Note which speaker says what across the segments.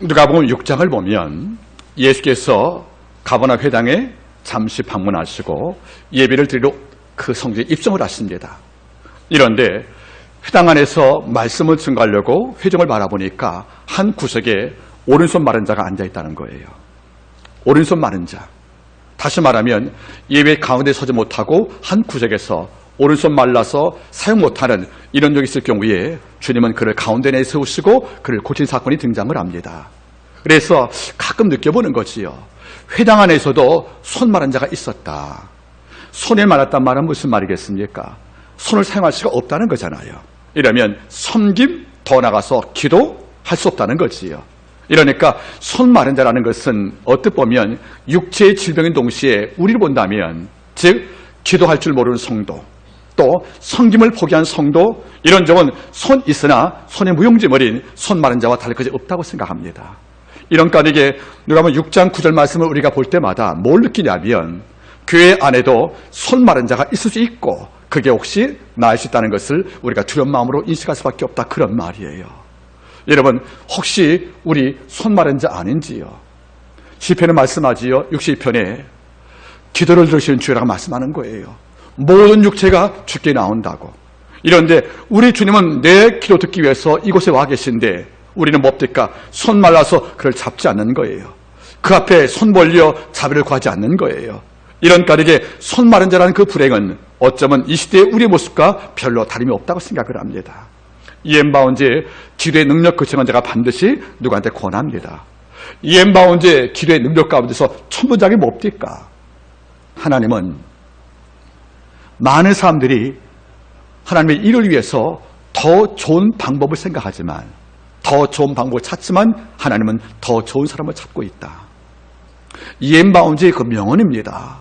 Speaker 1: 누가복음 6장을 보면 예수께서 가버나움 회당에 잠시 방문하시고 예배를 드리러 그 성전에 입성을 하십니다. 이런데 회당 안에서 말씀을 증거하려고 회중을 바라보니까 한 구석에 오른손 마른 자가 앉아있다는 거예요. 오른손 마른 자. 다시 말하면 예배 가운데 서지 못하고 한 구석에서 오른손 말라서 사용 못하는 이런 적이 있을 경우에 주님은 그를 가운데 내세우시고 그를 고친 사건이 등장을 합니다. 그래서 가끔 느껴보는 거지요. 회당 안에서도 손 마른 자가 있었다. 손에 말았단 말은 무슨 말이겠습니까? 손을 사용할 수가 없다는 거잖아요. 이러면 섬김, 더 나가서 기도할 수 없다는 거지요. 이러니까 손 마른 자라는 것은 어떻게 보면 육체의 질병인 동시에 우리를 본다면, 즉 기도할 줄 모르는 성도, 또 섬김을 포기한 성도, 이런 적은 손 있으나 손에 무용지물인 손 마른 자와 다를 것이 없다고 생각합니다. 이런 까닭에 누가복음 6장 9절 말씀을 우리가 볼 때마다 뭘 느끼냐면, 교회 안에도 손 마른 자가 있을 수 있고 그게 혹시 나을 수 있다는 것을 우리가 두려운 마음으로 인식할 수밖에 없다, 그런 말이에요. 여러분, 혹시 우리 손 마른 자 아닌지요? 시편은 말씀하지요. 62편에 기도를 들으시는 주라고 말씀하는 거예요. 모든 육체가 주께 나온다고. 이런데 우리 주님은 내 기도 듣기 위해서 이곳에 와 계신데 우리는 뭡니까? 손 말라서 그를 잡지 않는 거예요. 그 앞에 손 벌려 자비를 구하지 않는 거예요. 이런 까닭에 손 마른 자라는 그 불행은 어쩌면 이 시대의 우리의 모습과 별로 다름이 없다고 생각을 합니다. 이엠바운즈의 기도의 능력 그청한 자가 반드시 누구한테 권합니다. 이엠바운즈의 기도의 능력 가운데서 천부작이 뭡니까? 하나님은 많은 사람들이 하나님의 일을 위해서 더 좋은 방법을 생각하지만, 더 좋은 방법을 찾지만 하나님은 더 좋은 사람을 찾고 있다. 이엠바운즈의 그 명언입니다.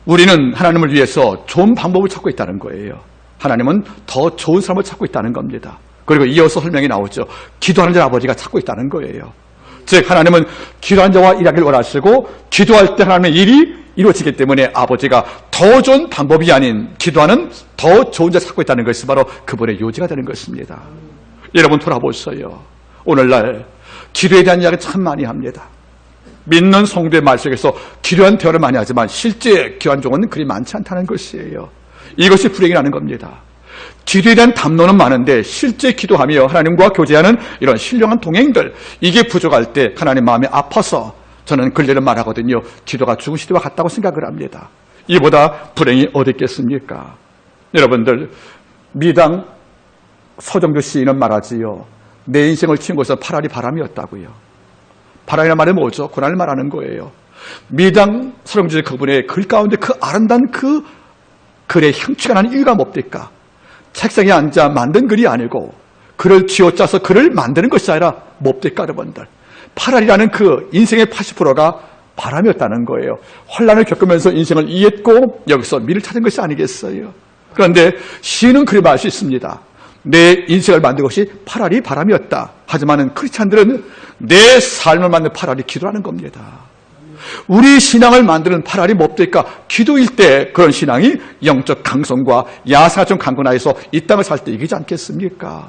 Speaker 1: 우리는 하나님을 위해서 좋은 방법을 찾고 있다는 거예요. 하나님은 더 좋은 사람을 찾고 있다는 겁니다. 그리고 이어서 설명이 나오죠. 기도하는 자 아버지가 찾고 있다는 거예요. 즉 하나님은 기도하는 자와 일하기를 원하시고, 기도할 때 하나님의 일이 이루어지기 때문에 아버지가 더 좋은 방법이 아닌 기도하는 더 좋은 자 찾고 있다는 것이 바로 그분의 요지가 되는 것입니다. 여러분 돌아보세요. 오늘날 기도에 대한 이야기 참 많이 합니다. 믿는 성도의 말 속에서 기도한 대화를 많이 하지만 실제 기도한 종은 그리 많지 않다는 것이에요. 이것이 불행이라는 겁니다. 기도에 대한 담론은 많은데 실제 기도하며 하나님과 교제하는 이런 신령한 동행들, 이게 부족할 때 하나님 마음이 아파서 저는 근래를 말하거든요. 기도가 죽은 시대와 같다고 생각을 합니다. 이보다 불행이 어디 있겠습니까? 여러분들, 미당 서정주 시인은 말하지요. 내 인생을 친 곳은 파라리 바람이었다고요. 바람이란 말이 뭐죠? 고난을 말하는 거예요. 미당 서정주 그분의 글 가운데 그 아름다운 그 글의 향취가 나는 이유가 뭡니까? 책상에 앉아 만든 글이 아니고 글을 쥐어짜서 글을 만드는 것이 아니라 뭡니까, 여러분들? 파라리라는 그 인생의 80%가 바람이었다는 거예요. 환난을 겪으면서 인생을 이해했고 여기서 미를 찾은 것이 아니겠어요? 그런데 시인은 그리 말할 수 있습니다. 내 인생을 만든 것이 파라리 바람이었다. 하지만 크리스찬들은 내 삶을 만든 파라리 기도라는 겁니다. 우리 신앙을 만드는 파라리 뭡니까? 기도일 때 그런 신앙이 영적 강성과 야사적 강건하여서 이 땅을 살 때 이기지 않겠습니까?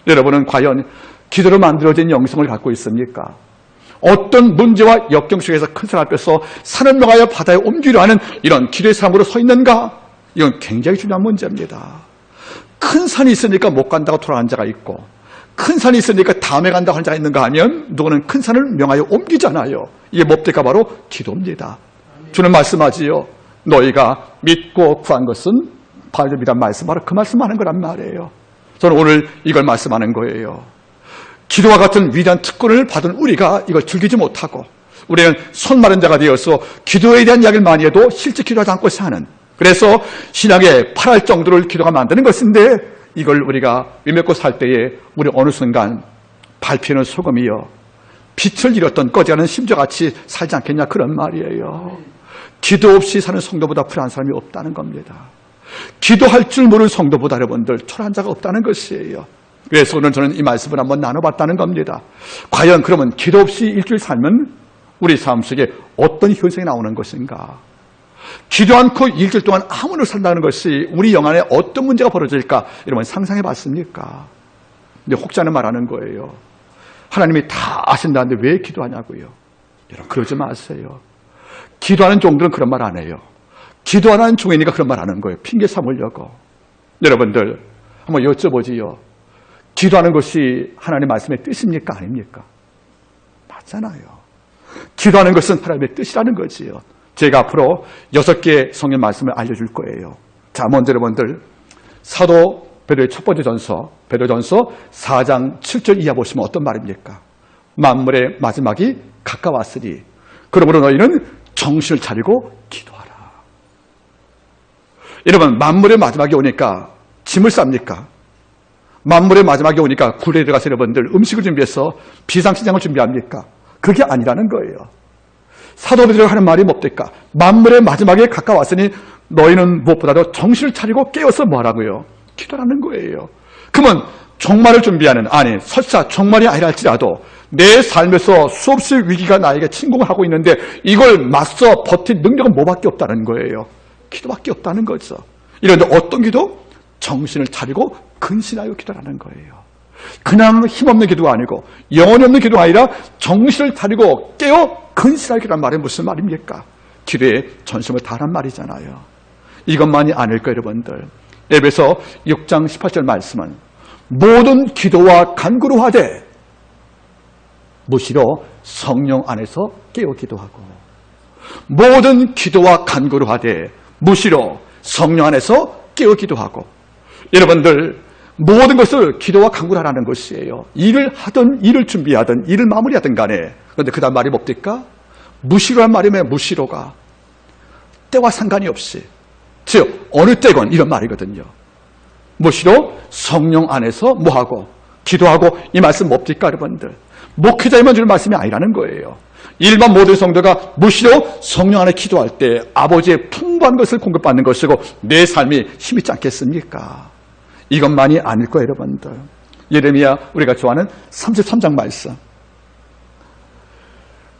Speaker 1: 여러분은 과연 기도로 만들어진 영성을 갖고 있습니까? 어떤 문제와 역경 속에서 큰 산 앞에서 산을 명하여 바다에 옮기려 하는 이런 기도의 사람으로 서 있는가? 이건 굉장히 중요한 문제입니다. 큰 산이 있으니까 못 간다고 돌아가는 자가 있고, 큰 산이 있으니까 다음에 간다고 하는 자가 있는가 하면 누구는 큰 산을 명하여 옮기잖아요. 이게 뭡니까? 바로 기도입니다. 주는 말씀하지요. 너희가 믿고 구한 것은 바울이란 말씀, 바로 그 말씀하는 거란 말이에요. 저는 오늘 이걸 말씀하는 거예요. 기도와 같은 위대한 특권을 받은 우리가 이걸 즐기지 못하고 우리는 손 마른 자가 되어서 기도에 대한 이야기를 많이 해도 실제 기도하지 않고 사는, 그래서 신앙에 팔할 정도를 기도가 만드는 것인데 이걸 우리가 위맺고 살 때에 우리 어느 순간 밟히는 소금이요 빛을 잃었던 꺼져가는 심저같이 살지 않겠냐, 그런 말이에요. 기도 없이 사는 성도보다 불안한 사람이 없다는 겁니다. 기도할 줄 모르는 성도보다 여러분들 초라한 자가 없다는 것이에요. 그래서 오늘 저는 이 말씀을 한번 나눠봤다는 겁니다. 과연 그러면 기도 없이 일주일 살면 우리 삶 속에 어떤 현상이 나오는 것인가? 기도 않고 일주일 동안 아무나 산다는 것이 우리 영안에 어떤 문제가 벌어질까? 여러분 상상해 봤습니까? 근데 혹자는 말하는 거예요. 하나님이 다 아신다는데 왜 기도하냐고요. 여러분 그러지 마세요. 기도하는 종들은 그런 말 안 해요. 기도 안 하는 종이니까 그런 말 하는 거예요. 핑계 삼으려고. 여러분들 한번 여쭤보지요. 기도하는 것이 하나님의 말씀의 뜻입니까? 아닙니까? 맞잖아요. 기도하는 것은 하나님의 뜻이라는 거지요. 제가 앞으로 6개의 성경 말씀을 알려줄 거예요. 자, 먼저 여러분들 사도 베드로의 첫 번째 전서, 베드로전서 4장 7절 이하 보시면 어떤 말입니까? 만물의 마지막이 가까웠으니 그러므로 너희는 정신을 차리고 기도하라. 여러분, 만물의 마지막이 오니까 짐을 쌉니까? 만물의 마지막이 오니까 굴에 들어가서 여러분들 음식을 준비해서 비상시장을 준비합니까? 그게 아니라는 거예요. 사도 베드로가 하는 말이 뭡니까? 만물의 마지막에 가까웠으니 너희는 무엇보다도 정신을 차리고 깨어서 뭐하라고요? 기도하는 거예요. 그러면 종말을 준비하는, 아니 설사 종말이 아니라 할지라도 내 삶에서 수없이 위기가 나에게 침공을 하고 있는데 이걸 맞서 버틸 능력은 뭐밖에 없다는 거예요. 기도밖에 없다는 거죠. 이런데 어떤 기도? 정신을 차리고 근신하여 기도하는 거예요. 그냥 힘없는 기도가 아니고 영혼이 없는 기도가 아니라 정신을 차리고 깨어 근신하여 기도하는 말은 무슨 말입니까? 기도에 전심을 다하는 말이잖아요. 이것만이 아닐까요, 여러분들? 에베소 6장 18절 말씀은 모든 기도와 간구로 하되 무시로 성령 안에서 깨어 기도하고, 모든 기도와 간구로 하되 무시로 성령 안에서 깨어 기도하고. 여러분들 모든 것을 기도와 간구로 하라는 것이에요. 일을 하든 일을 준비하든 일을 마무리하든 간에. 그런데 그 다음 말이 뭡니까? 무시로란 말이면 무시로가 때와 상관이 없이, 즉 어느 때건 이런 말이거든요. 무시로 성령 안에서 뭐하고? 기도하고. 이 말씀 뭡니까 여러분들? 목회자에만 주는 말씀이 아니라는 거예요. 일반 모든 성도가 무시로 성령 안에 기도할 때 아버지의 풍부한 것을 공급받는 것이고 내 삶이 힘이 있지 않겠습니까? 이것만이 아닐 거예요, 여러분들. 예레미야 우리가 좋아하는 33장 말씀.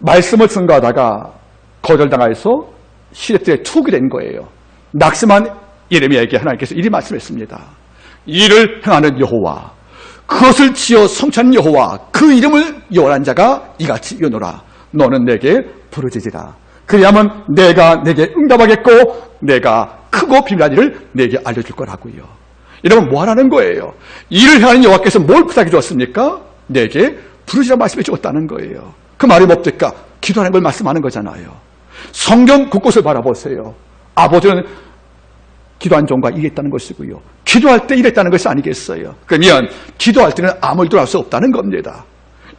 Speaker 1: 말씀을 증거하다가 거절당해서 시대에 투옥이 된 거예요. 낙심한 예레미야에게 하나님께서 이리 말씀했습니다. 이를 행하는 여호와, 그것을 지어 성취하는 여호와, 그 이름을 여호라는 자가 이같이 이르노라. 너는 내게 부르짖으라. 그리하면 내가 내게 응답하겠고 내가 크고 비밀한 일을 내게 알려줄 거라고요. 이러면 뭐 하라는 거예요? 이를 행하는 여호와께서 뭘 부탁해 주었습니까? 내게 부르짖으라 말씀해 주었다는 거예요. 그 말이 뭡니까? 기도하는 걸 말씀하는 거잖아요. 성경 곳곳을 바라보세요. 아버지는 기도한 종과 이랬다는 것이고요. 기도할 때 이랬다는 것이 아니겠어요? 그러면 기도할 때는 아무 일도 할 수 없다는 겁니다.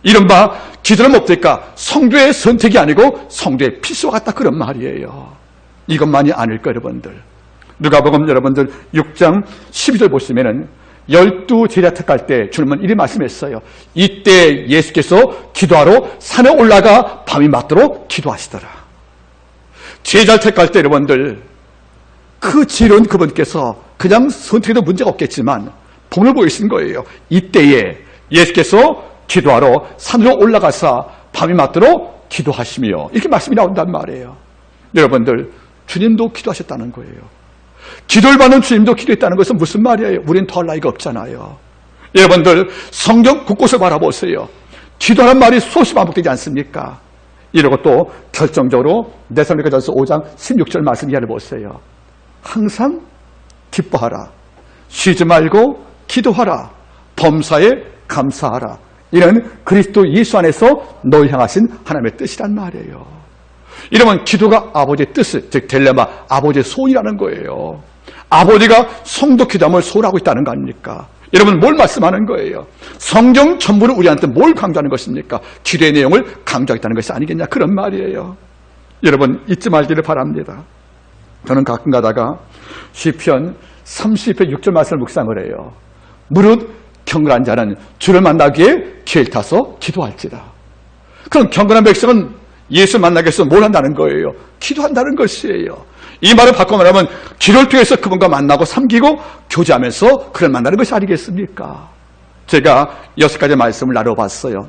Speaker 1: 이른바 기도는 뭡니까? 성도의 선택이 아니고 성도의 필수와 같다, 그런 말이에요. 이것만이 아닐까 여러분들. 누가복음 여러분들 6장 12절 보시면은 12 제자 택할 때 주님은 이리 말씀했어요. 이때 예수께서 기도하러 산에 올라가 밤이 맞도록 기도하시더라. 제자를 택할 때 여러분들 그 지혜로운 그분께서 그냥 선택해도 문제가 없겠지만 본을 보이신 거예요. 이때에 예수께서 기도하러 산으로 올라가서 밤이 맞도록 기도하시며, 이렇게 말씀이 나온단 말이에요. 여러분들 주님도 기도하셨다는 거예요. 기도를 받는 주님도 기도했다는 것은 무슨 말이에요? 우린 더할 나이가 없잖아요. 여러분들 성경 곳곳을 바라보세요. 기도하는 말이 수없이 반복되지 않습니까? 이러고 또 결정적으로 데살로니가전서 5장 16절 말씀 이하를 보세요. 항상 기뻐하라, 쉬지 말고 기도하라, 범사에 감사하라. 이는 그리스도 예수 안에서 너희 향하신 하나님의 뜻이란 말이에요. 이러면 기도가 아버지의 뜻을, 즉 델레마, 아버지의 소원이라는 거예요. 아버지가 성도 기도함을 소원하고 있다는 거 아닙니까? 여러분 뭘 말씀하는 거예요? 성경 전부를 우리한테 뭘 강조하는 것입니까? 기도의 내용을 강조하겠다는 것이 아니겠냐, 그런 말이에요. 여러분 잊지 말기를 바랍니다. 저는 가끔 가다가 시편 30편 6절 말씀을 묵상을 해요. 무릇 경건한 자는 주를 만나기에 기회를 타서 기도할지라. 그럼 경건한 백성은 예수 만나기 위해서 뭘 한다는 거예요? 기도한다는 것이에요. 이 말을 바꿔 말하면 기도를 통해서 그분과 만나고 섬기고 교제하면서 그를 만나는 것이 아니겠습니까? 제가 6가지 말씀을 나눠봤어요.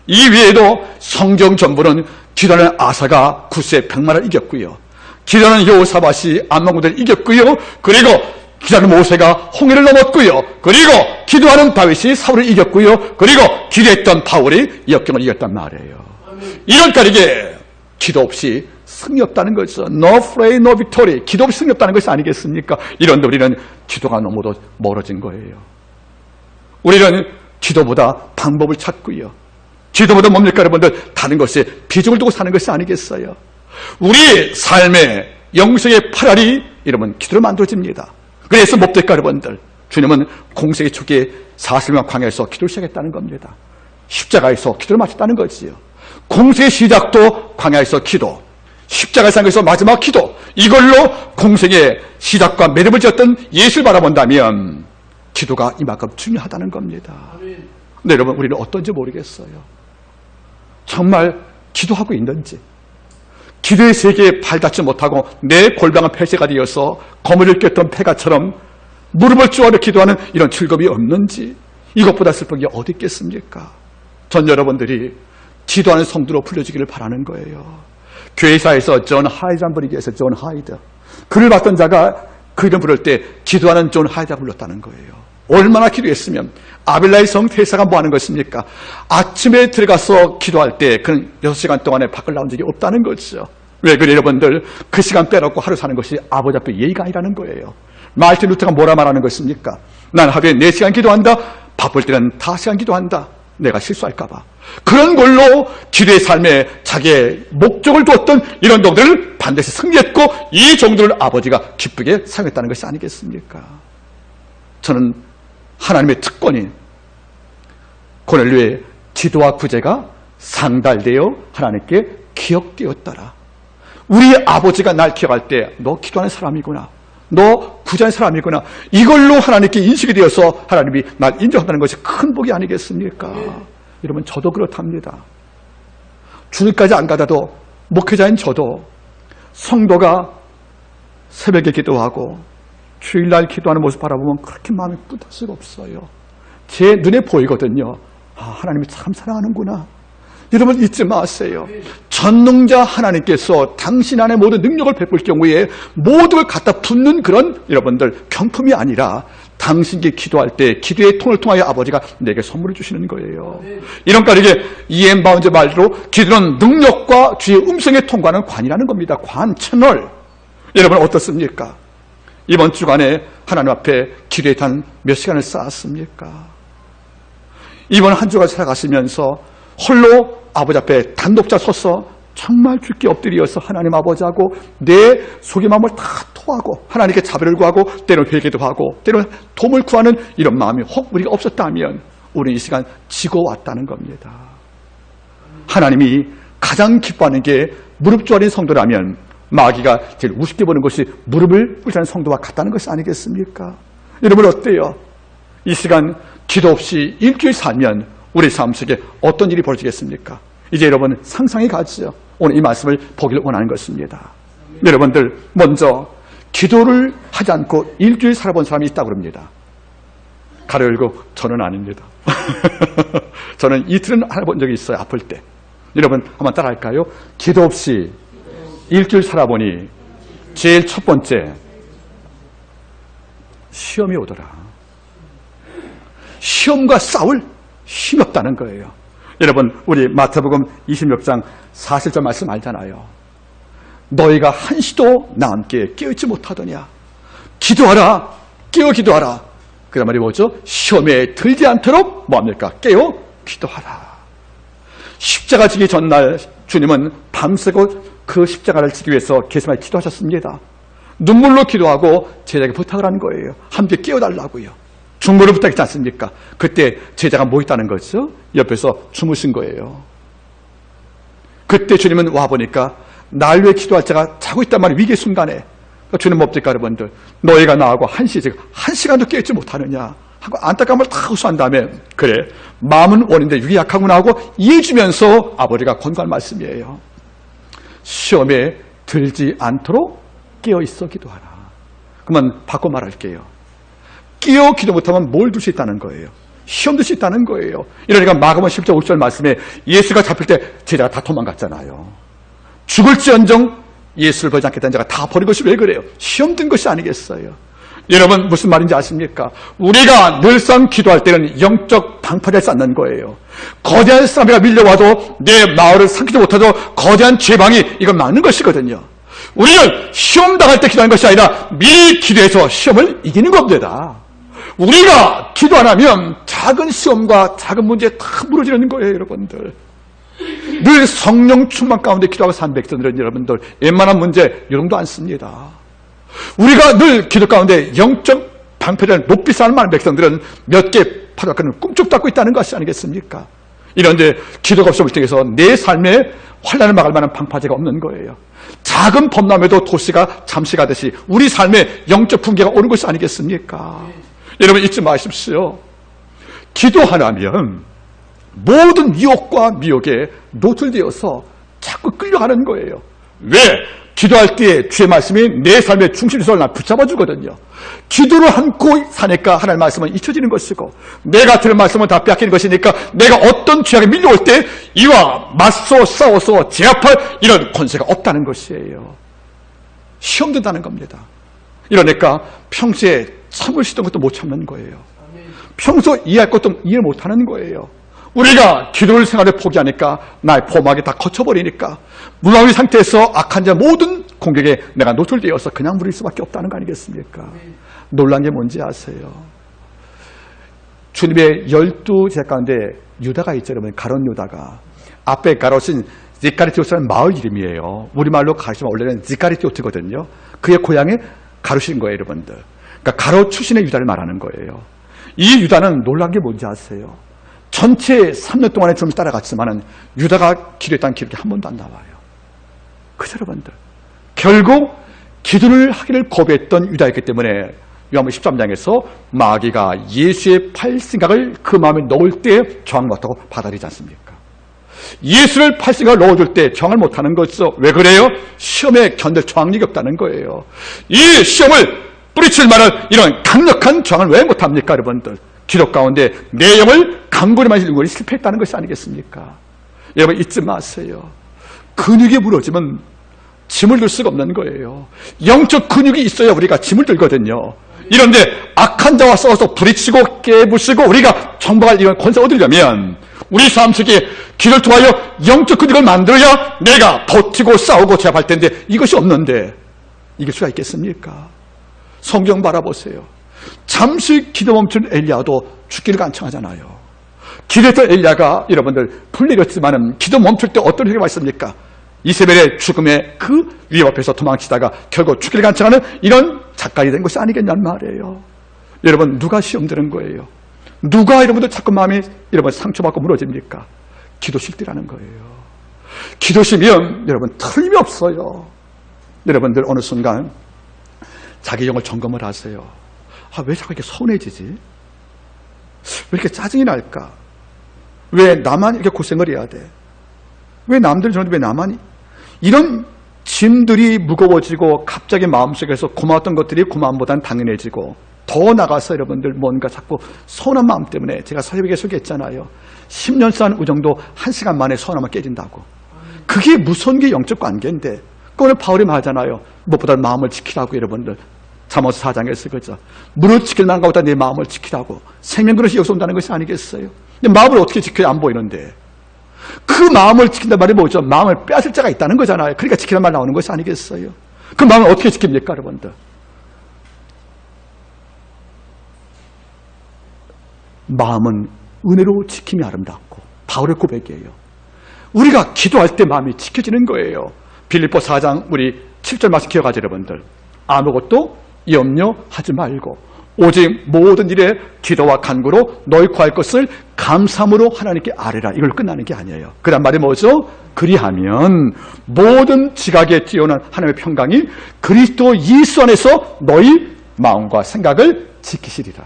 Speaker 1: 이 외에도 성경 전부는 기도하는 아사가 구스의 백만을 이겼고요. 기도하는 여호사밧이 암몬군들을 이겼고요. 그리고 기도하는 모세가 홍해를 넘었고요. 그리고 기도하는 다윗이 사울을 이겼고요. 그리고 기도했던 바울이 역경을 이겼단 말이에요. 이런 까닭에 기도 없이 승리 없다는 거죠. No pray, no victory. 기도 없이 승리 없다는 것이 아니겠습니까? 이런데 우리는 기도가 너무도 멀어진 거예요. 우리는 기도보다 방법을 찾고요. 기도보다 뭡니까 여러분들? 다른 것에 비중을 두고 사는 것이 아니겠어요? 우리 삶의 영성의 팔알이 여러분 기도로 만들어집니다. 그래서 뭡니까 여러분들? 주님은 공생의 초기에 40년 광야에서 기도를 시작했다는 겁니다. 십자가에서 기도를 마쳤다는 거지요. 공생의 시작도 광야에서 기도, 십자가 상에서 마지막 기도, 이걸로 공생의 시작과 매듭을 지었던 예수를 바라본다면 기도가 이만큼 중요하다는 겁니다. 근데 여러분 우리는 어떤지 모르겠어요. 정말 기도하고 있는지, 기도의 세계에 발닿지 못하고 내 골방은 폐쇄가 되어서 거물을 꼈던 폐가처럼 무릎을 쪼아려 기도하는 이런 즐거움이 없는지, 이것보다 슬픈 게 어디 있겠습니까? 전 여러분들이 기도하는 성도로 불려지기를 바라는 거예요. 교회사에서 존 하이드라는 분이 계세요. 존 하이드. 그를 봤던 자가 그 이름 부를 때 기도하는 존 하이드가 불렀다는 거예요. 얼마나 기도했으면. 아빌라의 성 대사가 뭐 하는 것입니까? 아침에 들어가서 기도할 때 그는 6시간 동안에 밖을 나온 적이 없다는 거죠. 왜 그래 여러분들? 그 시간 빼놓고 하루 사는 것이 아버지 앞에 예의가 아니라는 거예요. 마르틴 루터가 뭐라 말하는 것입니까? 난 하루에 4시간 기도한다. 바쁠 때는 5시간 기도한다. 내가 실수할까 봐. 그런 걸로 기도의 삶에 자기의 목적을 두었던 이런 종들을 반드시 승리했고 이 종들을 아버지가 기쁘게 사용했다는 것이 아니겠습니까? 저는 하나님의 특권인 고넬료의 기도와 구제가 상달되어 하나님께 기억되었더라. 우리 아버지가 날 기억할 때 너 기도하는 사람이구나, 너 구제하는 사람이구나, 이걸로 하나님께 인식이 되어서 하나님이 날 인정한다는 것이 큰 복이 아니겠습니까? 여러분 저도 그렇답니다. 주일까지 안 가다도 목회자인 저도 성도가 새벽에 기도하고 주일날 기도하는 모습 바라보면 그렇게 마음이 뿌듯할 수가 없어요. 제 눈에 보이거든요. 아, 하나님이 참 사랑하는구나. 여러분 잊지 마세요. 전능자 하나님께서 당신 안에 모든 능력을 베풀 경우에 모든 걸 갖다 붓는 그런 여러분들 경품이 아니라 당신께 기도할 때 기도의 통을 통하여 아버지가 내게 선물을 주시는 거예요. 이런 까닭에 이엠 바운즈 말로 기도는 능력과 주의 음성에 통과하는 관이라는 겁니다. 관, 채널. 여러분 어떻습니까? 이번 주간에 하나님 앞에 기도에 단 몇 시간을 쌓았습니까? 이번 한 주간 살아가시면서 홀로 아버지 앞에 단독자 서서 정말 주께 엎드려서 하나님 아버지하고 내 속의 마음을 다 토하고 하나님께 자비를 구하고 때로는 회개도 하고 때로는 도움을 구하는 이런 마음이 혹 우리가 없었다면 우리는 이 시간 지고 왔다는 겁니다. 하나님이 가장 기뻐하는 게 무릎 조아린 성도라면 마귀가 제일 우습게 보는 것이 무릎을 꿇자는 성도와 같다는 것이 아니겠습니까? 여러분 어때요? 이 시간 기도 없이 일주일 살면 우리 삶 속에 어떤 일이 벌어지겠습니까? 이제 여러분 상상이 가지요. 오늘 이 말씀을 보기를 원하는 것입니다. 여러분들 먼저 기도를 하지 않고 일주일 살아본 사람이 있다고 합니다. 가로 열고 저는 아닙니다. 저는 이틀은 살아본 적이 있어요. 아플 때. 여러분 한번 따라할까요? 기도 없이 일주일 살아보니 제일 첫 번째 시험이 오더라. 시험과 싸울 힘이 없다는 거예요. 여러분 우리 마태복음 26장 40절 말씀 알잖아요. 너희가 한시도 나 함께 깨어있지 못하더냐. 기도하라. 깨어 기도하라. 그 말이 뭐죠? 시험에 들지 않도록 뭐합니까? 깨어 기도하라. 십자가 지기 전날 주님은 밤새고 그 십자가를 지기 위해서 겟세마네 기도하셨습니다. 눈물로 기도하고 제자에게 부탁을 한 거예요. 함께 깨워달라고요. 중보를 부탁했지 않습니까? 그때 제자가 뭐 있다는 거죠? 옆에서 주무신 거예요. 그때 주님은 와보니까 날 위해 기도할 자가 자고 있단 말이에요. 위기의 순간에. 주님 뭡니까 여러분들? 너희가 나하고 한 시간도 깨지 못하느냐 하고 안타까움을 다 호소한 다음에 그래 마음은 원인데 육이 약하구나 하고 이해해 주면서 아버지가 권고한 말씀이에요. 시험에 들지 않도록 깨어있어 기도하라. 그러면 바꿔 말할게요. 깨어 기도 못하면 뭘 들 수 있다는 거예요? 시험 들 수 있다는 거예요. 이러니까 마가복음 10장 50절 말씀에 예수가 잡힐 때 제자가 다 도망갔잖아요. 죽을지언정 예수를 보지 않겠다는 자가 다 버린 것이 왜 그래요? 시험 든 것이 아니겠어요? 여러분 무슨 말인지 아십니까? 우리가 늘상 기도할 때는 영적 방파제를 쌓는 거예요. 거대한 사람이가 밀려와도 내 마을을 삼키지 못하도 거대한 제방이 이걸 막는 것이거든요. 우리는 시험 당할 때 기도하는 것이 아니라 미리 기도해서 시험을 이기는 겁니다. 우리가 기도 안 하면 작은 시험과 작은 문제에 다 무너지는 거예요, 여러분들. 늘 성령 충만 가운데 기도하고 산 백성들은 여러분들 웬만한 문제 요동도 않습니다. 우리가 늘 기도 가운데 영적 방패를 높이 쌓는 많은 백성들은 몇 개 파도가는 꿈쩍 닫고 있다는 것이 아니겠습니까? 이런데 기도가 없음을 통해서 내 삶에 환난을 막을 만한 방파제가 없는 거예요. 작은 범람에도 도시가 잠식하듯이 우리 삶에 영적 붕괴가 오는 것이 아니겠습니까? 여러분 잊지 마십시오. 기도하려면 모든 유혹과 미혹에 노출되어서 자꾸 끌려가는 거예요. 왜? 기도할 때 주의 말씀이 내 삶의 중심에서 날 붙잡아주거든요. 기도를 않고 사니까 하나님의 말씀은 잊혀지는 것이고 내가 들은 말씀은 다 빼앗기는 것이니까 내가 어떤 죄악에 밀려올 때 이와 맞서 싸워서 제압할 이런 권세가 없다는 것이에요. 시험 든다는 겁니다. 이러니까 평소에 참을 수 있던 것도 못 참는 거예요. 평소 이해할 것도 이해 못하는 거예요. 우리가 기도를 생활을 포기하니까 나의 포막이 다 거쳐버리니까 무방비 상태에서 악한 자 모든 공격에 내가 노출되어서 그냥 무릴 수밖에 없다는 거 아니겠습니까? 놀란 게 뭔지 아세요? 주님의 12제자 가운데 유다가 있죠, 여러분. 가롯 유다가. 앞에 가롯은 지카리티오스라는 마을 이름이에요. 우리말로 가르치면 원래는 지카리티오트거든요. 그의 고향이 가롯인 거예요, 여러분들. 그러니까 가롯 출신의 유다를 말하는 거예요. 이 유다는 놀란 게 뭔지 아세요? 전체 3년 동안에 주님을 따라갔지만은 유다가 기도했다는 기록이 한 번도 안 나와요. 그죠, 여러분들? 결국 기도를 하기를 거부했던 유다였기 때문에 요한복음 13장에서 마귀가 예수의 팔생각을 그 마음에 넣을 때 저항 못하고 받아들이지 않습니까? 예수를 팔생각을 넣어줄 때 저항을 못하는 거죠. 왜 그래요? 시험에 견딜 저항력이 없다는 거예요. 이 시험을 뿌리칠 만한 이런 강력한 저항을 왜 못합니까, 여러분들? 기도 가운데 내 영을 강건히 만드는 것이 실패했다는 것이 아니겠습니까? 여러분 잊지 마세요. 근육이 무너지면 짐을 들 수가 없는 거예요. 영적 근육이 있어야 우리가 짐을 들거든요. 이런데 악한 자와 싸워서 부딪히고 깨부시고 우리가 정복할 이런 권세 얻으려면 우리 삶 속에 기도를 통하여 영적 근육을 만들어야 내가 버티고 싸우고 제압할 텐데 이것이 없는데 이길 수가 있겠습니까? 성경 바라보세요. 잠시 기도 멈춘 엘리야도 죽기를 간청하잖아요. 기도했던 엘리야가 여러분들 불내렸지만은 기도 멈출 때 어떤 일이 있습니까? 이세벨의 죽음의 그 위협 앞에서 도망치다가 결국 죽기를 간청하는 이런 작가이 된 것이 아니겠냐는 말이에요. 여러분 누가 시험 드는 거예요? 누가 여러분들 자꾸 마음이 여러분 상처받고 무너집니까? 기도실 때라는 거예요. 기도시면 여러분 틀림없어요. 여러분들 어느 순간 자기 영을 점검을 하세요. 왜 자꾸 이렇게 서운해지지? 왜 이렇게 짜증이 날까? 왜 나만 이렇게 고생을 해야 돼? 왜 남들 저런데 왜 나만 이런 짐들이 무거워지고 갑자기 마음속에서 고마웠던 것들이 고마움보다는 당연해지고 더 나가서 여러분들 뭔가 자꾸 서운한 마음 때문에 제가 새벽에 소개했잖아요. 10년 쌓은 우정도 1시간 만에 서운하면 깨진다고. 그게 무서운 게 영적 관계인데 오늘 바울이 말하잖아요. 무엇보다 마음을 지키라고 여러분들. 잠언서 4장에서 그죠. 무릇 지킬 만한 것보다 내 마음을 지키라고. 생명그릇이 여기서 온다는 것이 아니겠어요? 근데 마음을 어떻게 지켜야 안 보이는데. 그 마음을 지킨단 말이 뭐죠? 마음을 빼앗을 자가 있다는 거잖아요. 그러니까 지키란 말 나오는 것이 아니겠어요? 그 마음을 어떻게 지킵니까, 여러분들? 마음은 은혜로 지킴이 아름답고 바울의 고백이에요. 우리가 기도할 때 마음이 지켜지는 거예요. 빌립보 4장 우리 7절 말씀 기억하죠, 여러분들. 아무것도 염려하지 말고 오직 모든 일에 기도와 간구로 너희 구할 것을 감사함으로 하나님께 아뢰라. 이걸 끝나는 게 아니에요. 그란 말이 뭐죠? 그리하면 모든 지각에 뛰어난 하나님의 평강이 그리스도 예수 안에서 너희 마음과 생각을 지키시리라.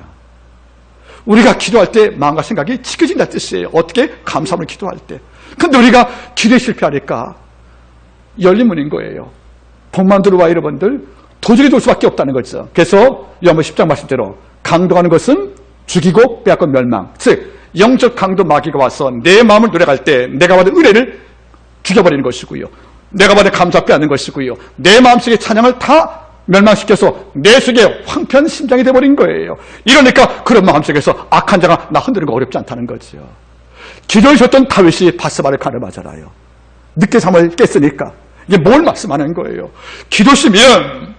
Speaker 1: 우리가 기도할 때 마음과 생각이 지켜진다는 뜻이에요. 어떻게? 감사함으로 기도할 때. 근데 우리가 기도에 실패하니까 열린 문인 거예요. 복만 들어와 여러분들 도저히 돌 수밖에 없다는 거죠. 그래서 요한복음 10장 말씀대로 강도하는 것은 죽이고 빼앗고 멸망. 즉 영적 강도 마귀가 와서 내 마음을 노래할 때 내가 받은 은혜를 죽여버리는 것이고요. 내가 받은 감사 빼앗는 것이고요. 내 마음속의 찬양을 다 멸망시켜서 내 속에 황폐한 심장이 돼버린 거예요. 이러니까 그런 마음속에서 악한 자가 나 흔드는 거 어렵지 않다는 거죠. 기도를 줬던 다윗이 바스바를 가늠하잖아요. 늦게 잠을 깼으니까. 이게 뭘 말씀하는 거예요? 기도시면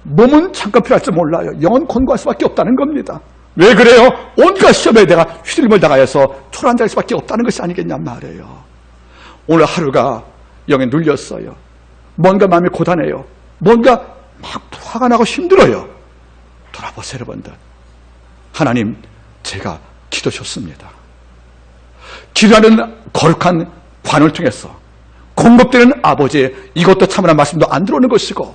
Speaker 1: 몸은 잠깐 필요할 줄 몰라요. 영은 권고할 수밖에 없다는 겁니다. 왜 그래요? 온갖 시험에 내가 휘둘림을 당하여서 초라앉을 수밖에 없다는 것이 아니겠냔 말이에요. 오늘 하루가 영에 눌렸어요. 뭔가 마음이 고단해요. 뭔가 막 화가 나고 힘들어요. 돌아보세요, 여러분들. 하나님, 제가 기도셨습니다. 기도하는 거룩한 관을 통해서 공급되는 아버지의 이것도 참으란 말씀도 안 들어오는 것이고,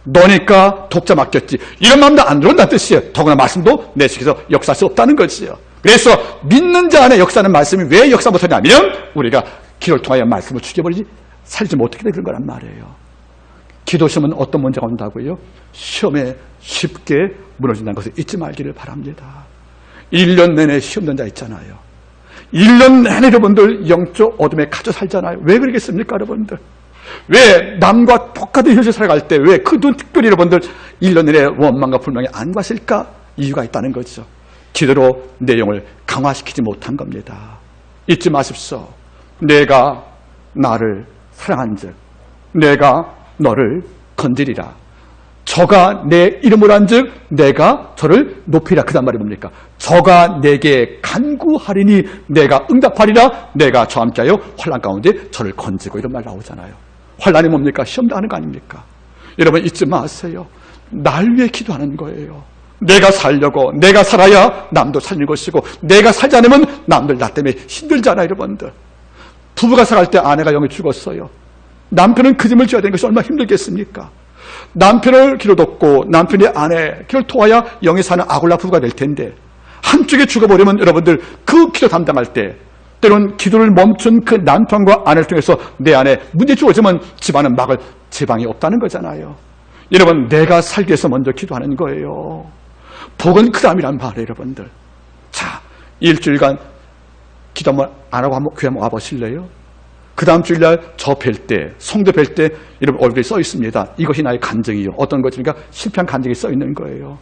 Speaker 1: 너니까 독자 맡겼지, 이런 마음도 안 들어온다는 뜻이에요. 더구나 말씀도 내 속에서 역사할 수 없다는 것이에요. 그래서 믿는 자 안에 역사하는 말씀이 왜 역사 못하냐면 우리가 기도를 통하여 말씀을 죽여버리지 살지 못하게 되는 거란 말이에요. 기도 시험은 어떤 문제가 온다고요? 시험에 쉽게 무너진다는 것을 잊지 말기를 바랍니다. 1년 내내 시험된 자 있잖아요. 1년 내내 여러분들 영적 어둠에 갇혀 살잖아요. 왜 그러겠습니까, 여러분들? 왜 남과 똑같은 현실 살아갈 때 왜 그 특별히 여러분들 1년 내내 원망과 불만이 안 가실까? 이유가 있다는 거죠. 기도로 내용을 강화시키지 못한 겁니다. 잊지 마십시오. 내가 나를 사랑한즉 내가 너를 건지리라. 저가 내 이름을 한즉 내가 저를 높이라. 그 다음 말이 뭡니까? 저가 내게 간구하리니 내가 응답하리라. 내가 저 함께하여 환난 가운데 저를 건지고. 이런 말 나오잖아요. 환난이 뭡니까? 시험 당하는 거 아닙니까? 여러분 잊지 마세요. 날 위해 기도하는 거예요. 내가 살려고, 내가 살아야 남도 살릴 것이고, 내가 살지 않으면 남들 나 때문에 힘들잖아요, 여러분들. 부부가 살아갈 때 아내가 영이 죽었어요. 남편은 그 짐을 져야 되는 것이 얼마나 힘들겠습니까? 남편을 기도듣고 남편이 아내 기도를 도와야 영이 사는 아굴라 부부가 될 텐데, 한쪽에 죽어버리면 여러분들 그 기도 담당할 때 때론 기도를 멈춘 그 남편과 아내를 통해서 내 안에 문제 주어지면 집안은 막을 제방이 없다는 거잖아요. 여러분, 내가 살기 위해서 먼저 기도하는 거예요. 복은 그 다음이란 말이에요, 여러분들. 자, 일주일간 기도 한번 안 하고 한번 교회 한번 와보실래요? 그 다음 주일날 저 뵐 때, 성도 뵐 때 여러분 얼굴이 써 있습니다. 이것이 나의 간증이요. 어떤 것입니까? 실패한 간증이 써 있는 거예요.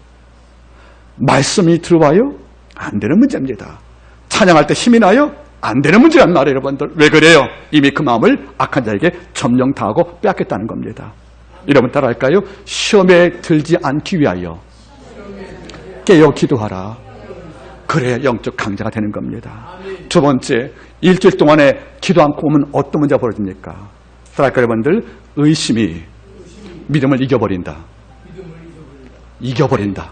Speaker 1: 말씀이 들어와요? 안 되는 문제입니다. 찬양할 때 힘이 나요? 안 되는 문제란 말이에요, 여러분들. 왜 그래요? 이미 그 마음을 악한 자에게 점령 당하고 빼앗겼다는 겁니다. 여러분 따라할까요? 시험에 들지 않기 위하여 깨어 기도하라. 그래야 영적 강자가 되는 겁니다. 두 번째, 일주일 동안에 기도 않고 오면 어떤 문제가 벌어집니까? 따라할까요, 여러분들? 의심이 믿음을 이겨버린다. 이겨버린다.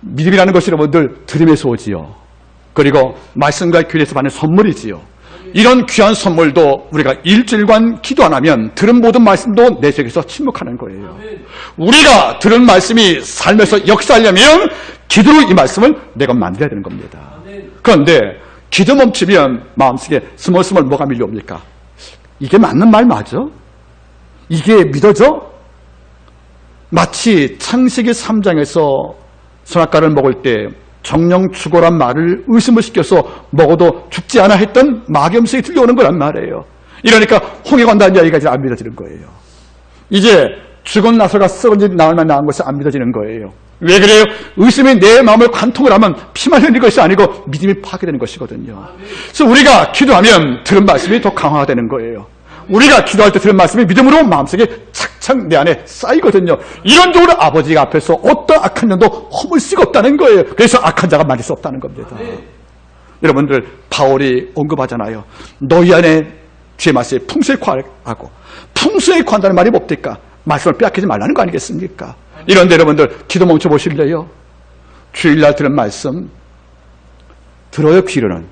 Speaker 1: 믿음이라는 것이 여러분들 들음에서 오지요. 그리고 말씀과 교회에서 받는 선물이지요. 이런 귀한 선물도 우리가 일주일간 기도 안 하면 들은 모든 말씀도 내 속에서 침묵하는 거예요. 우리가 들은 말씀이 삶에서 역사하려면 기도로 이 말씀을 내가 만들어야 되는 겁니다. 그런데 기도 멈추면 마음속에 스멀스멀 뭐가 밀려옵니까? 이게 맞는 말 맞아? 이게 믿어져? 마치 창세기 3장에서 선악과를 먹을 때 정령 죽어란 말을 의심을 시켜서 먹어도 죽지 않아 했던 마귀음성이 들려오는 거란 말이에요. 이러니까 홍해 간다는 이야기가 이제 안 믿어지는 거예요. 이제 죽은 나서가 썩은 집 나흘만 나은 것이 안 믿어지는 거예요. 왜 그래요? 의심이 내 마음을 관통을 하면 피만 흘리는 것이 아니고 믿음이 파괴되는 것이거든요. 그래서 우리가 기도하면 들은 말씀이 더 강화가 되는 거예요. 우리가 기도할 때 들은 말씀이 믿음으로 마음속에 착착 내 안에 쌓이거든요. 이런적으로 아버지 앞에서 어떤 악한 년도 허물 수가 없다는 거예요. 그래서 악한 자가 말릴 수 없다는 겁니다. 여러분들, 바울이 언급하잖아요. 너희 안에 주의 말씀에 풍성히 관하고, 풍성히 관한다는 말이 뭡니까? 말씀을 빼앗기지 말라는 거 아니겠습니까? 이런데 여러분들 기도 멈춰 보실래요? 주일날 들은 말씀 들어요, 귀로는.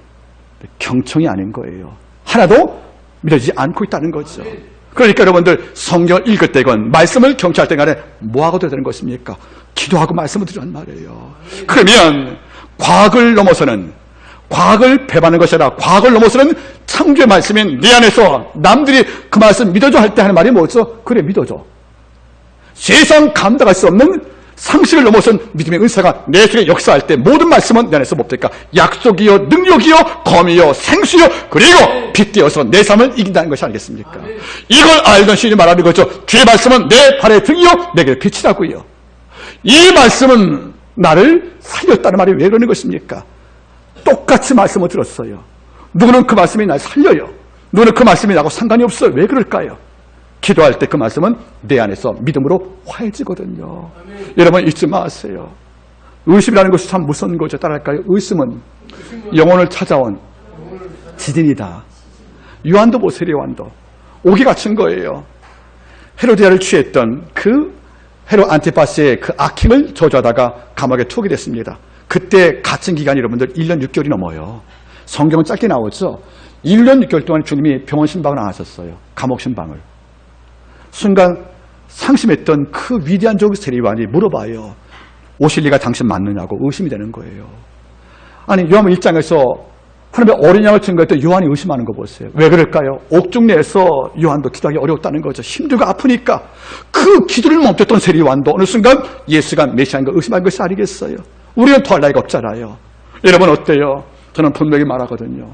Speaker 1: 경청이 아닌 거예요. 하나도 믿어지지 않고 있다는 거죠. 그러니까 여러분들 성경을 읽을 때건 말씀을 경청할 때 간에 뭐하고 들어야 되는 것입니까? 기도하고 말씀을 드리란 말이에요. 그러면 과학을 넘어서는, 과학을 배반하는 것이 아니라 과학을 넘어서는 창조의 말씀인 내 안에서 남들이 그 말씀 믿어줘 할 때 하는 말이 뭐죠? 그래, 믿어줘. 세상 감당할 수 없는 상식을 넘어선 믿음의 은사가 내 속에 역사할 때 모든 말씀은 내 안에서 뭡니까? 약속이요, 능력이요, 검이요, 생수요, 그리고 빗대어서 내 삶을 이긴다는 것이 아니겠습니까? 이걸 알던 시인이 말하는 거죠. 주의 말씀은 내 발의 등이요, 내게 빛이라고요. 이 말씀은 나를 살렸다는 말이 왜 그러는 것입니까? 똑같이 말씀을 들었어요. 누구는 그 말씀이 날 살려요. 누구는 그 말씀이 나하고 상관이 없어요. 왜 그럴까요? 기도할 때 그 말씀은 내 안에서 믿음으로 화해지거든요. 여러분 잊지 마세요. 의심이라는 것이 참 무서운 거죠. 따라할까요? 의심은 영혼을 찾아온 지진이다. 요한도 보세요. 요한도 옥에 갇힌 거예요. 헤로디아를 취했던 그 헤롯 안티파스의 그 악행을 저주하다가 감옥에 투옥이 됐습니다. 그때 갇힌 기간이 여러분들 1년 6개월이 넘어요. 성경은 짧게 나오죠. 1년 6개월 동안 주님이 병원 신방을 안 하셨어요. 감옥 신방을. 순간 상심했던 그 위대한 종 세리완이 물어봐요. 오실 리가 당신 맞느냐고 의심이 되는 거예요. 아니 요한복음 1장에서 하나님의 어린 양을 증거했던 요한이 의심하는 거 보세요. 왜 그럴까요? 옥중 내에서 요한도 기도하기 어려웠다는 거죠. 힘들고 아프니까. 그 기도를 멈췄던 세리완도 어느 순간 예수가 메시아인 걸 의심한 것이 아니겠어요. 우리는 더할 나위가 없잖아요. 여러분 어때요? 저는 분명히 말하거든요.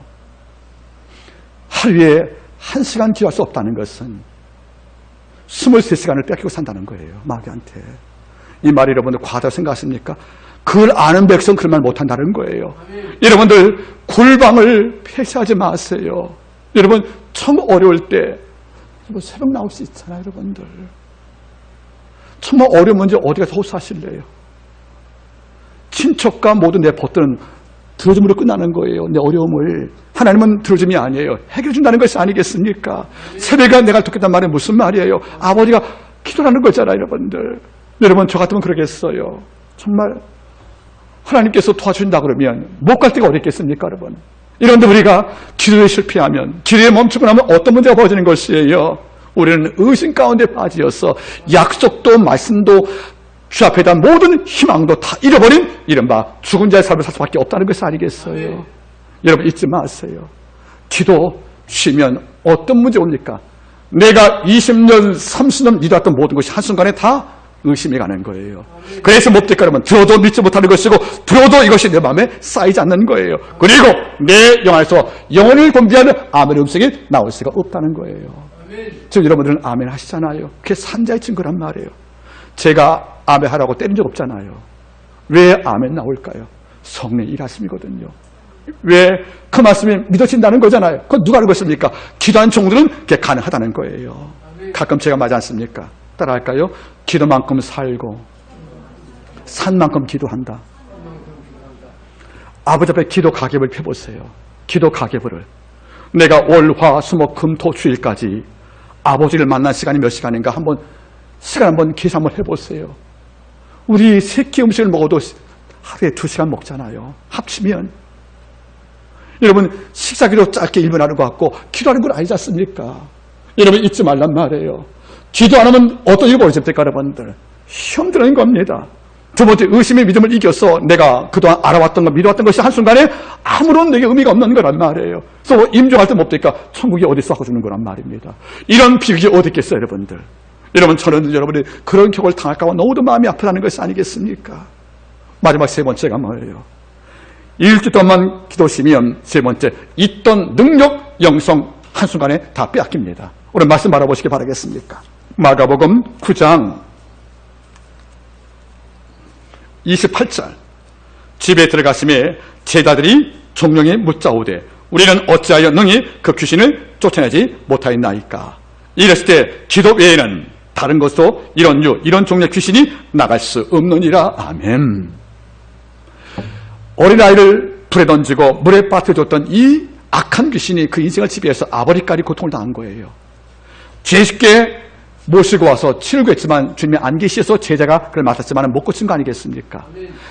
Speaker 1: 하루에 1시간 기도할 수 없다는 것은 23시간을 뺏기고 산다는 거예요. 마귀한테. 이 말이 여러분들 과하다고 생각하십니까? 그걸 아는 백성 그런 말 못한다는 거예요. 여러분들 골방을 폐쇄하지 마세요. 여러분 참 어려울 때 새벽 나올 수 있잖아요. 여러분들 정말 어려운 문제 어디 가서 호소하실래요? 친척과 모든 내 벗들은 들어줌으로 끝나는 거예요. 내 어려움을. 하나님은 들어줌이 아니에요. 해결해 준다는 것이 아니겠습니까? 새벽에 내가 듣겠다는 말이 무슨 말이에요? 아버지가 기도하는 거잖아요. 여러분들. 여러분 저 같으면 그러겠어요. 정말 하나님께서 도와준다 그러면 못 갈 데가 어디 있겠습니까? 여러분. 이런데 우리가 기도에 실패하면, 기도에 멈추고 나면 어떤 문제가 벌어지는 것이에요? 우리는 의심 가운데 빠지어서 약속도 말씀도 주 앞에다 모든 희망도 다 잃어버린 이른바 죽은 자의 삶을 살 수밖에 없다는 것이 아니겠어요? 여러분 잊지 마세요. 기도 쉬면 어떤 문제 옵니까? 내가 20년, 30년 믿었던 모든 것이 한순간에 다 의심이 가는 거예요. 그래서 뭡니까? 여러분 들어도 믿지 못하는 것이고 들어도 이것이 내 마음에 쌓이지 않는 거예요. 그리고 내 영 안에서 영혼을 공비하는 아멘의 음성이 나올 수가 없다는 거예요. 지금 여러분들은 아멘 하시잖아요. 그게 산자의 증거란 말이에요. 제가 아멘 하라고 때린 적 없잖아요. 왜 아멘 나올까요? 성령 일하심이거든요. 왜? 그 말씀이 믿어진다는 거잖아요. 그건 누가 하는 것입니까? 기도한 종들은 그게 가능하다는 거예요. 가끔 제가 맞지 않습니까? 따라할까요? 기도만큼 살고 산만큼 기도한다. 아버지 앞에 기도 가계를 펴보세요. 기도 가계부를. 내가 월, 화, 수, 목, 금, 토, 주일까지 아버지를 만난 시간이 몇 시간인가 시간 한번 계산 한번 해보세요. 우리 세 끼 음식을 먹어도 하루에 2시간 먹잖아요. 합치면. 여러분 식사기도 짧게 1분 하는 것 같고 기도하는 건 아니지 않습니까? 여러분 잊지 말란 말이에요. 기도 안 하면 어떤 일이 벌어집니까? 여러분들 힘드는 겁니다. 두 번째 의심의 믿음을 이겨서 내가 그동안 알아왔던 것 믿어왔던 것이 한순간에 아무런 내게 의미가 없는 거란 말이에요. 그래서 임종할 때 뭡니까? 천국이 어디서 하고 주는 거란 말입니다. 이런 비극이 어디 있겠어요? 여러분들. 여러분 저는 여러분이 그런 격을 당할까 봐 너무도 마음이 아프다는 것이 아니겠습니까? 마지막 세 번째가 뭐예요? 일주 동안 기도시면 세 번째 있던 능력, 영성 한순간에 다 빼앗깁니다. 오늘 말씀 바라보시기 바라겠습니까? 마가복음 9장 28절 집에 들어갔음에 제자들이 종용에 묻자오되 우리는 어찌하여 능히 그 귀신을 쫓아내지 못하였나이까? 이랬을 때 기도 외에는 다른 것도 이런 종류의 귀신이 나갈 수 없느니라. 아멘. 어린아이를 불에 던지고 물에 빠뜨려줬던 이 악한 귀신이 그 인생을 지배해서 아버지까지 고통을 당한 거예요. 죄쉽게 모시고 와서 치료를 했지만 주님이 안 계셔서 제자가 그걸 맡았지만 못 고친 거 아니겠습니까?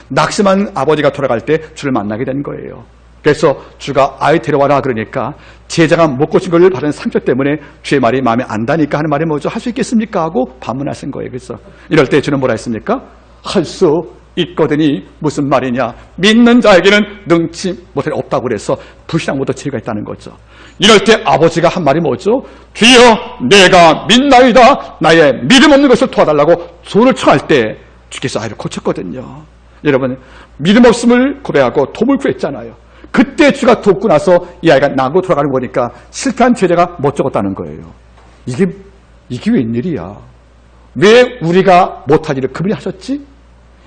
Speaker 1: 낙심한 아버지가 돌아갈 때 주를 만나게 된 거예요. 그래서 주가 아이 데려와라 그러니까 제자가 못 고친 걸 받은 상처 때문에 주의 말이 마음에 안 다니까 하는 말이 뭐죠? 할 수 있겠습니까? 하고 반문하신 거예요. 그래서 이럴 때 주는 뭐라 했습니까? 할 수 있거든이 무슨 말이냐? 믿는 자에게는 능치 못할 없다고 그래서 불신앙부터 제가 있다는 거죠. 이럴 때 아버지가 한 말이 뭐죠? 주여 내가 믿나이다. 나의 믿음 없는 것을 도와달라고 손을 청할 때 주께서 아이를 고쳤거든요. 여러분, 믿음 없음을 고백하고 도움을 구했잖아요. 그때 주가 돕고 나서 이 아이가 나고 돌아가는 거니까 실패한 제자가 못 적었다는 거예요. 이게 웬일이야? 왜 우리가 못할 일을 그분이 하셨지?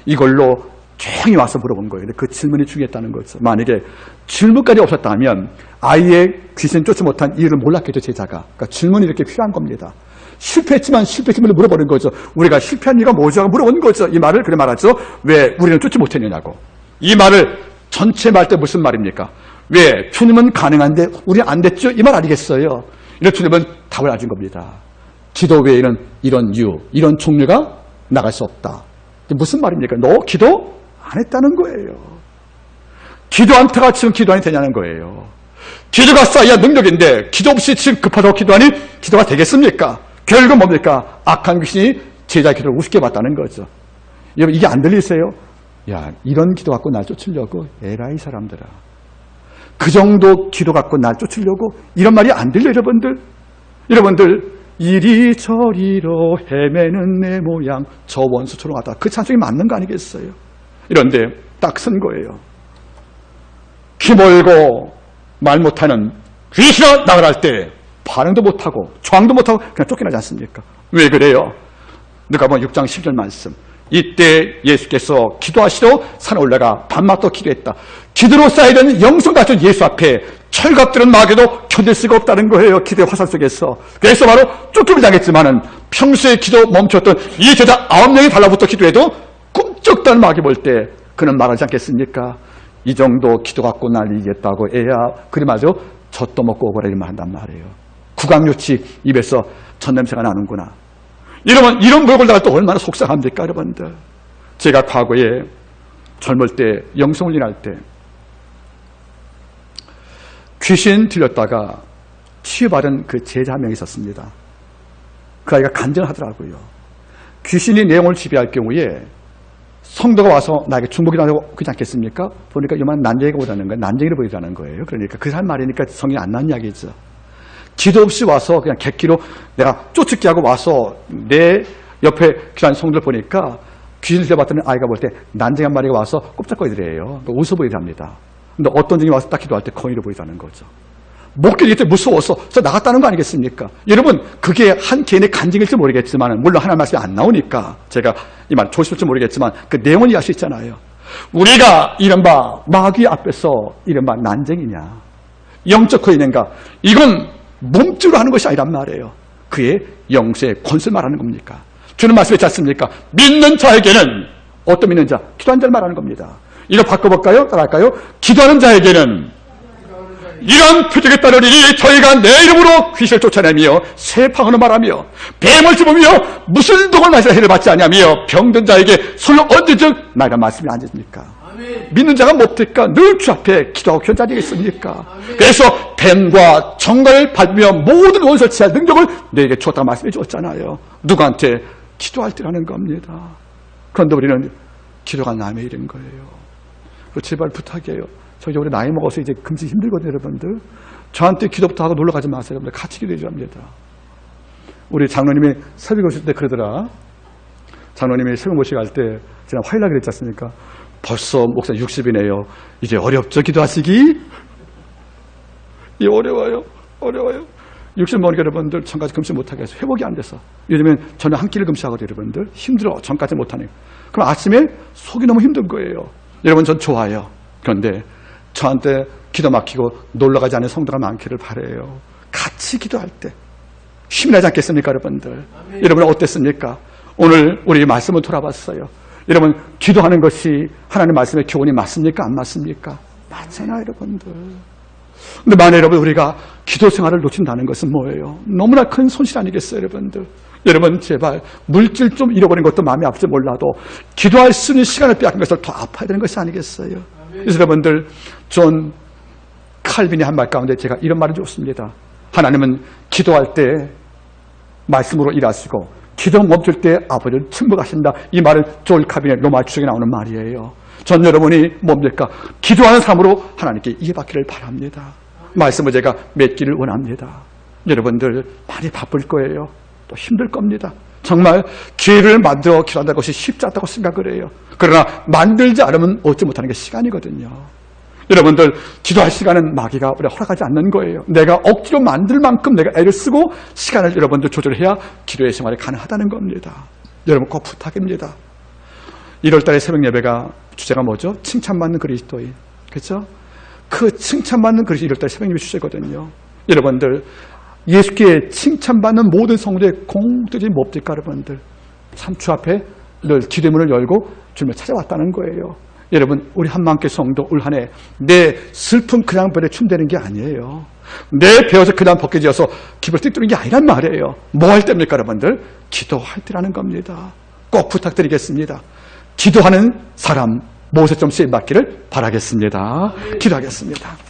Speaker 1: 이걸로 조용히 와서 물어본 거예요. 근데 그 질문이 중요했다는 거죠. 만약에 질문까지 없었다면 아이의 귀신 쫓지 못한 이유를 몰랐겠죠, 제자가. 그러니까 질문이 이렇게 필요한 겁니다. 실패했지만 실패했음을 물어보는 거죠. 우리가 실패한 이유가 뭐죠? 물어보는 거죠. 이 말을 그래 말하죠. 왜 우리는 쫓지 못했느냐고. 이 말을 전체 말 때 무슨 말입니까? 왜 주님은 가능한데 우리는 안 됐죠? 이 말 아니겠어요? 이런 주님은 답을 알려준 겁니다. 기도 외에는 이런 이유, 이런 종류가 나갈 수 없다. 무슨 말입니까? 너 기도 안 했다는 거예요. 기도 않다가 지금 기도하니 되냐는 거예요. 기도가 쌓여야 능력인데 기도 없이 지금 급하다고 기도하니 기도가 되겠습니까? 결국 뭡니까? 악한 귀신이 제자의 기도를 우습게 봤다는 거죠. 여러분, 이게 안 들리세요? 야, 이런 기도 갖고 날 쫓으려고 에라이 사람들아. 그 정도 기도 갖고 날 쫓으려고 이런 말이 안 들려요, 여러분들 이리저리로 헤매는 내 모양 저 원수처럼 하다. 그 찬송이 맞는 거 아니겠어요? 이런데 딱 쓴 거예요. 키 멀고 말 못하는 귀신아 나가라 할 때 반응도 못하고 저항도 못하고 그냥 쫓겨나지 않습니까? 왜 그래요? 누가복음 6장 10절 말씀. 이때 예수께서 기도하시러 산에 올라가 밤낮도 기도했다. 기도로 쌓여야 되는 영성 같은 예수 앞에 철갑들은 마귀도 견딜 수가 없다는 거예요. 기도의 화살 속에서. 그래서 바로 쫓김을 당했지만은 평소에 기도 멈췄던 이 제자 9명이 달라붙어 기도해도 꿈쩍다는 마귀 볼 때 그는 말하지 않겠습니까? 이 정도 기도 갖고 날 이기겠다고 애야. 그리 말죠. 젖도 먹고 오거라 이런 말 한단 말이에요. 구강요치 입에서 젖냄새가 나는구나. 이런 물건을 나갈 때 얼마나 속상합니까, 여러분들? 제가 과거에 젊을 때, 영성훈련할 때, 귀신 들렸다가 치유받은 그 제자 한 명 있었습니다. 그 아이가 간증하더라고요. 귀신이 내용을 지배할 경우에 성도가 와서 나에게 중복이 나고 그러지 않겠습니까? 보니까 이만 난쟁이가 보이라는 거예요. 난쟁이를 보이라는 거예요. 그러니까 그 사람 말이니까 성이 안 난 이야기죠. 기도 없이 와서 그냥 객기로 내가 쫓을게 하고 와서 내 옆에 기도하는 성도를 보니까 귀신을 들려봤더니 아이가 볼 때 난쟁이 한 마리가 와서 꼼짝거리더래요. 웃어 보이랍니다. 근데 어떤 종이 와서 딱 기도할 때 거인으로 보이다는 거죠. 못 견디기 때문에 무서워서 저 나갔다는 거 아니겠습니까? 여러분, 그게 한 개인의 간증일지 모르겠지만, 물론 하나님 말씀이 안 나오니까 제가 이 말 조심할지 모르겠지만 그 내용은 이해할 수 있잖아요. 우리가 이른바 마귀 앞에서 이른바 난쟁이냐, 영적 거인인가, 이건 몸집으로 하는 것이 아니란 말이에요. 그의 영세의 권세를 말하는 겁니까? 주는 말씀했지 않습니까? 믿는 자에게는, 어떤 믿는 자? 기도하는 자를 말하는 겁니다. 이거 바꿔볼까요? 따라할까요? 기도하는 자에게는 이런 표적에 따르리니 저희가 내 이름으로 귀신을 쫓아내며 새 방언을 말하며 뱀을 집으며 무슨 독을 마시라 해를 받지 않냐며 병든 자에게 손을 얹은즉 나이란 말씀이 아니십니까? 믿는 자가 못될까? 늘 주 앞에 기도하고 견자되겠습니까? 그래서 뱀과 정갈을 밟으며 모든 원수를 취할 능력을 너에게 주었다고 말씀해 주었잖아요. 누구한테? 기도할 때라는 겁니다. 그런데 우리는 기도가 남의 일인 거예요. 제발 부탁이에요. 저 이제 우리 나이 먹어서 이제 금시 힘들거든요, 여러분들. 저한테 기도부터 하고 놀러 가지 마세요, 여러분들. 같이 기도해 줘야 합니다. 우리 장로님이 새벽 오실 때 그러더라. 장로님이 새벽 모시고 갈 때 지난 화요일날 그랬지 않습니까? 벌써 목사 60이네요. 이제 어렵죠, 기도하시기? 이 어려워요. 60 먹으니까 여러분들 전까지 금식 못하게 해서 회복이 안 돼서. 요즘엔 저는 한 끼를 금식하거든요, 여러분들. 힘들어, 전까지 못하니까. 그럼 아침에 속이 너무 힘든 거예요. 여러분, 전 좋아요. 그런데 저한테 기도 막히고 놀러가지 않는 성도가 많기를 바라요. 같이 기도할 때 힘이 나지 않겠습니까, 여러분들? 아멘. 여러분 어땠습니까? 오늘 우리 말씀을 돌아봤어요. 여러분, 기도하는 것이 하나님 말씀의 교훈이 맞습니까? 안 맞습니까? 맞잖아요, 여러분들. 근데 만약 여러분 우리가 기도 생활을 놓친다는 것은 뭐예요? 너무나 큰 손실 아니겠어요, 여러분들? 여러분, 제발 물질 좀 잃어버린 것도 마음이 아플지 몰라도 기도할 수 있는 시간을 빼앗긴 것을 더 아파야 되는 것이 아니겠어요? 그래서 여러분들, 존 칼빈이 한 말 가운데 제가 이런 말을 줬습니다. 하나님은 기도할 때 말씀으로 일하시고 기도 멈출 때 아버지를 침묵하신다. 이 말은 존 칼빈의 로마 주석에 나오는 말이에요. 전 여러분이 뭡니까? 기도하는 삶으로 하나님께 이해받기를 바랍니다. 말씀을 제가 맺기를 원합니다. 여러분들 많이 바쁠 거예요. 또 힘들 겁니다. 정말 기회를 만들어 기도한다는 것이 쉽지 않다고 생각을 해요. 그러나 만들지 않으면 얻지 못하는 게 시간이거든요. 여러분들, 기도할 시간은 마귀가 우리가 허락하지 않는 거예요. 내가 억지로 만들 만큼 내가 애를 쓰고 시간을 여러분들 조절해야 기도의 생활이 가능하다는 겁니다. 여러분 꼭 부탁입니다. 1월달에 새벽 예배가 주제가 뭐죠? 칭찬받는 그리스도인. 그렇죠? 그 칭찬받는 그리스도인 1월달 새벽 예배 주제거든요. 여러분들, 예수께 칭찬받는 모든 성도의 공통점이 뭡니까, 여러분들? 참 주 앞에 늘 기도의 문을 열고 주님을 찾아왔다는 거예요. 여러분, 우리 한마음교회 성도 올 한 해 내 슬픔 그냥 별에 춤되는 게 아니에요. 내 배워서 그냥 벗겨져서 기분을 띠뜨리는 게 아니란 말이에요. 뭐 할 때입니까, 여러분들? 기도할 때라는 겁니다. 꼭 부탁드리겠습니다. 기도하는 사람 모세 좀 쓰임 받기를 바라겠습니다. 기도하겠습니다.